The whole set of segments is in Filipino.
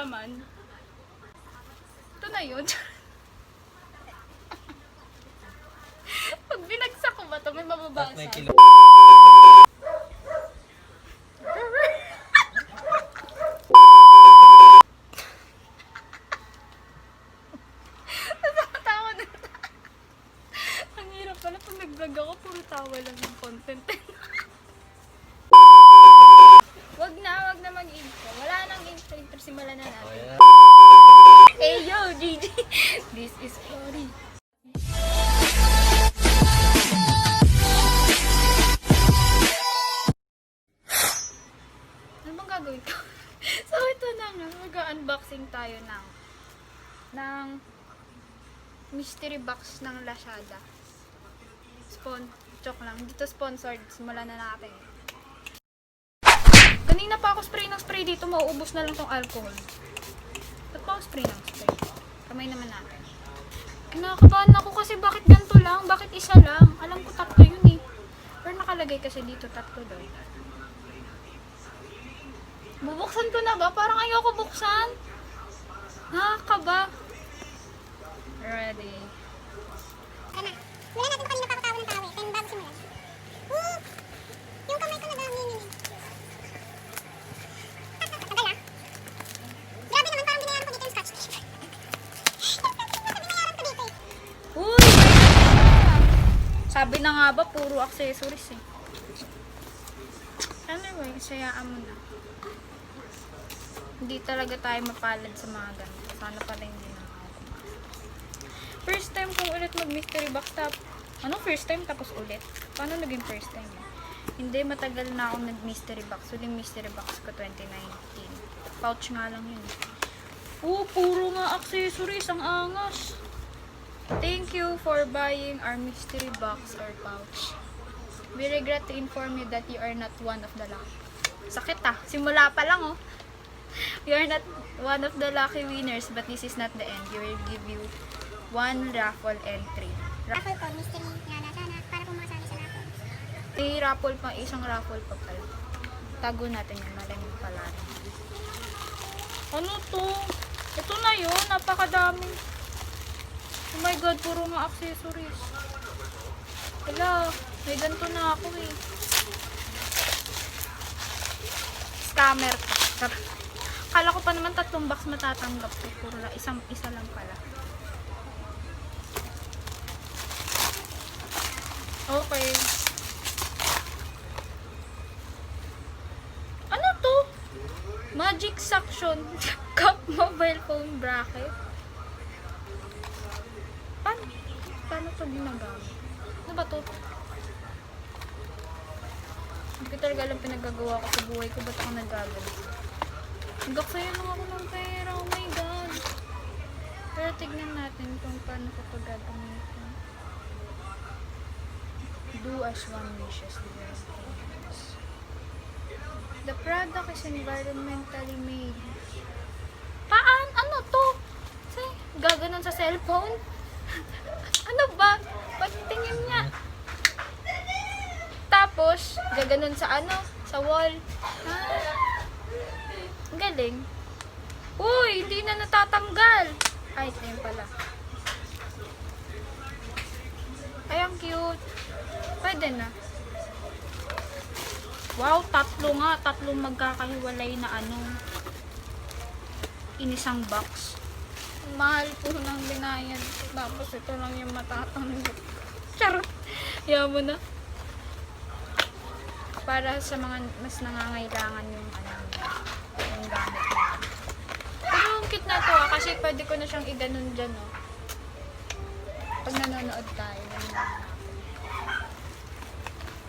naman. Ito na yun. Pag binagsak ko ba ito, may mababasa. Tawa na. Ang hirap pala pag nag-vlog ako, puro tawa lang yung content. Wag na mag-intro. Wala nang intro. Simulan na natin. Hey yo, GG! This is Flori. Ano bang gagawin ko? So ito na nga, mag-unboxing tayo ng mystery box ng Lazada. Joke lang. Dito sponsored. Simulan na natin. Kanina pa ako spray ng spray dito, mauubos na lang tong alcohol. Ba't pa ako spray ng spray? Kamay naman natin. Kinakabahan ako kasi bakit ganito lang? Bakit isa lang? Alam ko tatlo yun eh. Pero nakalagay kasi dito tatlo daw. Bubuksan ko na ba? Parang ayoko buksan. Nakakaba. Ready. Kana. Wala natin kanina pa ako tawa ng tawa eh. Kaya bago simulan. Yung kamay ko nag-hangin. Tagal ah. Grabe naman parang binayaran ko dito yung scotch tape. Binayaran ko dito eh. Uy! Sabi na nga ba, puro accessories eh. Anyway, sayaan mo na. Hindi talaga tayo mapalad sa mga ganito. Sana pala hindi na ako pumasok. First time kong ulit mag-mystery box first time tapos ulit? Paano naging first time? Hindi, matagal na ako nag-mystery box. Huling mystery box ko 2019. Pouch nga lang yun. Puro nga accessories. Ang angas. Thank you for buying our mystery box or pouch. We regret to inform you that you are not one of the lucky. Sakit ah. Simula pa lang oh. You are not one of the lucky winners, but this is not the end. We will give you one raffle entry. Raffle ko, mystery nga na sana para pumasali sa raffle. May raffle pa, isang raffle pa pala. Tago natin yan, malamig pala rin. Ano to? Ito na yun, napakadami. Oh my god, puro nga accessories. Hala, may ganito na ako eh. Scammer pa. Kala ko pa naman 3 box matatanggap ko. Puro na, isa lang pala. Okay. Ano to? Magic suction cup mobile phone bracket. Paano to ginagamit? Ano ba to? Hindi ko talaga alam pinagagawa ko sa buhay ko. Ba't ako nagagalit? Nagkaksayo lang ako ng pera. Oh my god. Pero tignan natin kung paano ko ito gagamitin. Do as one wishes. The product is environmentally made. Ano to? Gaganon sa cellphone? Ano ba? Pagtingin niya. Tapos, gaganon sa sa wall. Ang galing. Uy, hindi na natatanggal. Ay, ito yun pala. Ay, ang cute. Pwede na. Wow, tatlong magkakahiwalay na inisang box. Mahal po ng binayan. Tapos ito lang yung matatanggap. Charot. Yaman mo na. Para sa mga mas nangangailangan yung yung gamit na. Pero ang cute na to kasi pwede ko na siyang iganon dyan pag nanonood tayo.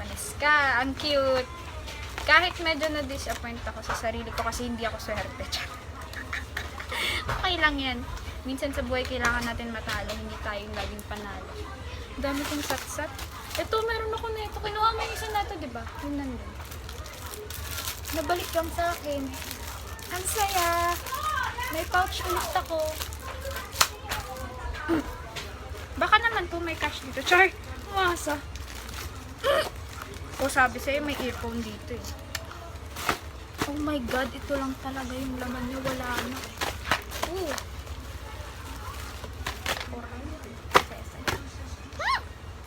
Panis ka, ang cute. Kahit medyo na-disappoint ako sa sarili ko kasi hindi ako swerte. Okay lang yan. Minsan sa buhay kailangan natin matalo, hindi tayong laging panalo. Dami kong satsat. Ito, meron ako na ito. Kinuha mo yung isa na ito, diba? Yung nandun. Nabalik lang sa akin. Ang saya! May pouch ulit ako. Baka naman po may cash dito. Char! Umasa. O sabi sa'yo, may earphone dito eh. Oh my god, ito lang talaga yung laman niya. Wala na. Ooh.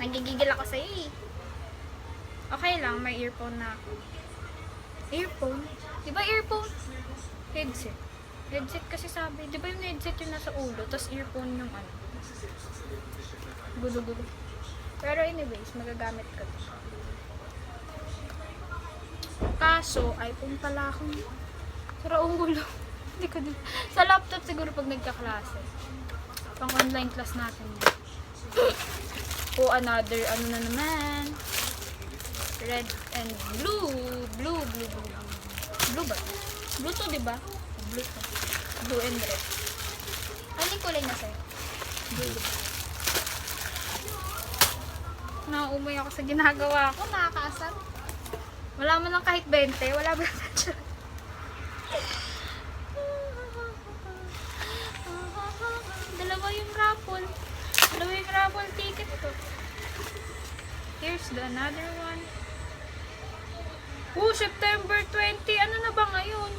Nagigigil ako sa'yo eh. Okay lang, may earphone na ako. Earphone? Di ba earphone? Headset. Headset kasi sabi. Di ba yung headset yung nasa ulo, tapos earphone yung ano. Gulo-gulo. Pero anyways, magagamit ko to. Kaso, iPhone pala akong saraong gulo. Hindi ko din. Sa laptop siguro pag nagkaklase. Pang online class natin yan. O another, ano na naman. Red and blue. Blue ba? Blue to, diba? Blue to. Blue and red. Ano yung kulay na sa'yo? Blue, diba? Nauumay ako sa ginagawa ko. Nakakaasar. Wala mo lang kahit 20. Wala ba sa chat? Dalawa yung raffle. Dalawa yung raffle ticket ko. Here's the another one. Oh, September 20. Ano na ba ngayon?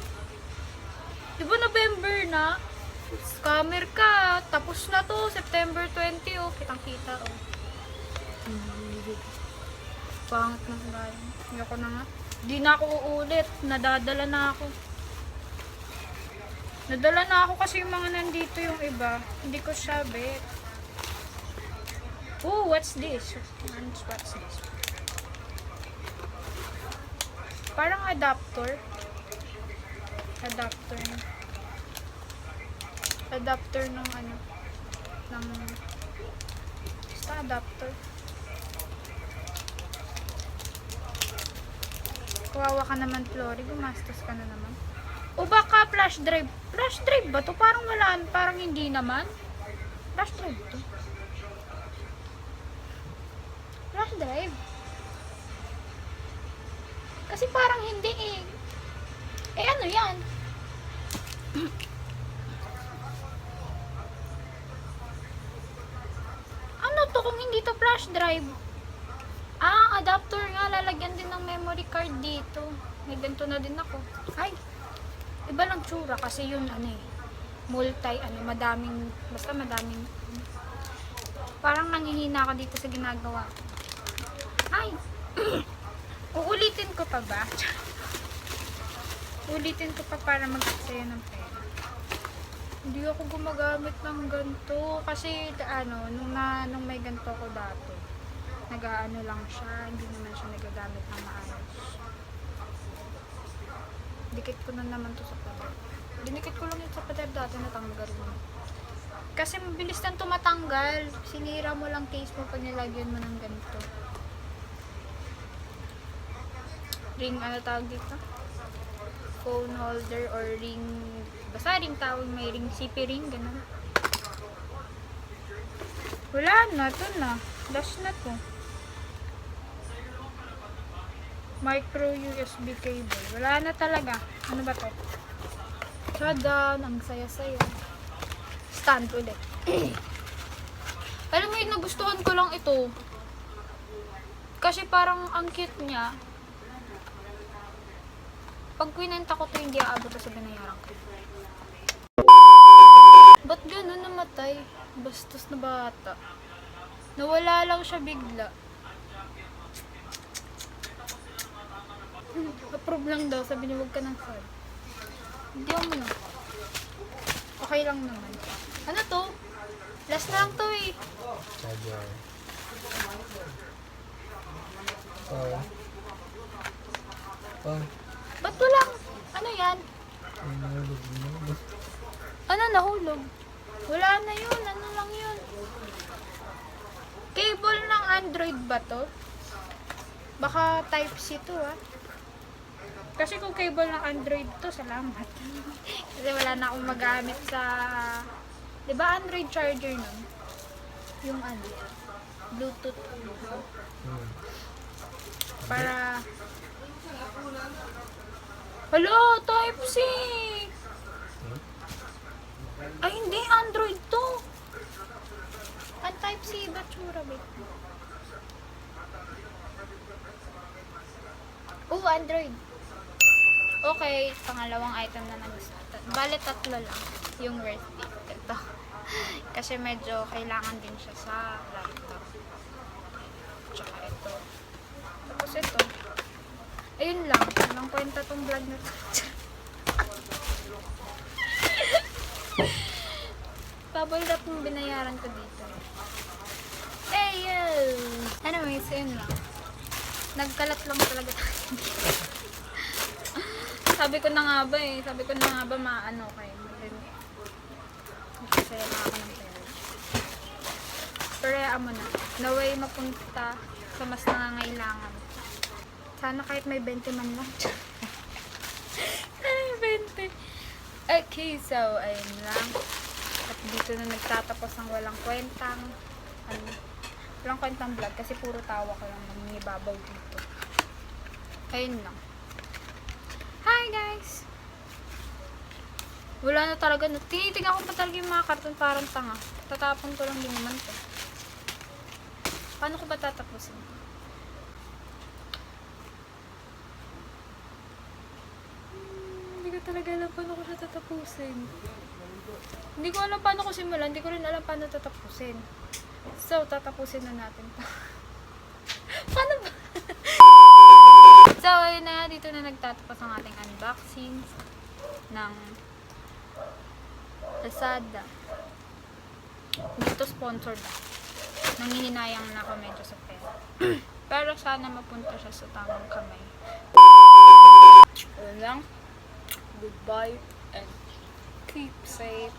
Di ba November na? Scammer ka. Tapos na to. September 20. Oh, kitang-kita. Oh. Pangit na tayo. Hindi ako na nga. Di na ako uulit. Nadadala na ako. Nadala na ako kasi yung mga nandito yung iba. Hindi ko sabit. Oh, what's this? What's this? Parang adapter. Adapter ng ano. Basta adapter. Kawawa ka naman, Flory. Gumastos ka na naman. O baka flash drive. Flash drive ba to? Parang wala. Parang hindi naman. Flash drive to. Flash drive. Kasi parang hindi eh. Eh ano yan? Ano to kung hindi to flash drive? Ah, adapter nga. Lalagyan din ng memory card dito. May ganito na din ako. Ay! Iba lang tsura kasi yun ano eh. Madaming, basta madaming. Parang nangihina ako dito sa ginagawa. Ay! Uulitin ko pa ba? Ulitin ko pa para mag-sa'yo ng pera. Hindi ako gumagamit ng ganito. Kasi ano, nung may ganito ko dati. Nag-ano lang siya, hindi naman siya nagagamit ng maayos. Dikit ko na naman to sa pader. Dinikit ko lang yun sa pader dati, natanggal mo. Kasi mabilis nang tumatanggal. Sinira mo lang case mo pag nilagyan mo ng ganito. Ring, ano tawag dito? Phone holder or ring, basta ring tawag, may ring, CP ring, gano'n. Wala na, to na. Last na to. Micro USB cable. Wala na talaga. Ano ba to? Tada, ang saya-saya. Stand ulit. Alam mo yun, nagustuhan ko lang ito. Kasi parang ang cute niya. Pag kwinenta ko to, hindi aabot sa binayaran ko. Ba't gano'n namatay? Bastos na bata. Nawala lang siya bigla. Approve lang daw. Sabi niya, huwag ka ng sad. Hindi ako muna. Okay lang naman. Ano to? Last na lang to eh. Charger. Ba't walang? Ano yan? Ano nahulog? Wala na yun. Ano lang yun? Cable ng Android ba to? Baka Type-C to ah. Kasi kung cable ng Android to, salamat. Kasi wala na akong magamit sa... Diba Android charger nun? Yung ano? Bluetooth. Para... Hello! Type-C! Ay, hindi. Android to. Ang Type-C ba tsura ba? Oh, Android. Okay, pangalawang item na nagustuhan. Bale, tatlo lang yung worth it. Ito. Kasi medyo kailangan din siya sa laptop. Tsaka ito. Tapos ito. Ayun lang. Walang kwenta tong vlog na to. Bubble wrap yung binayaran ko dito. Hey, yo! Anyways, ayun lang. Nagkalat lang talaga tayo. Sabi ko na nga ba maano kayo. Kasi lang ako ng pera. Pero mo na. Naway mapunta sa mas nangangailangan. Sana kahit may 20 man lang. Ay, 20. Okay, so, ayun lang. At dito na nagtatapos ang walang kwentang vlog kasi puro tawa ko lang nangingibabaw dito. Ayun lang. Hi guys! Wala na talaga. Tinitignan ko pa talaga yung mga karton parang tanga. Tatapon ko lang din naman to. Paano ko ba tatapusin? Hindi ko talaga alam paano ko siya tatapusin. Hindi ko alam paano ko simulan. Hindi ko rin alam paano tatapusin. So, tatapusin na natin to. Paano ba? So, ayun na. Dito na nagtatapos ang ating unboxing ng Lazada. Dito sponsored na. Nanghihinayang na ako medyo sa pera. Pero sana mapunta siya sa tamang kamay. Ayun lang. Goodbye and keep safe.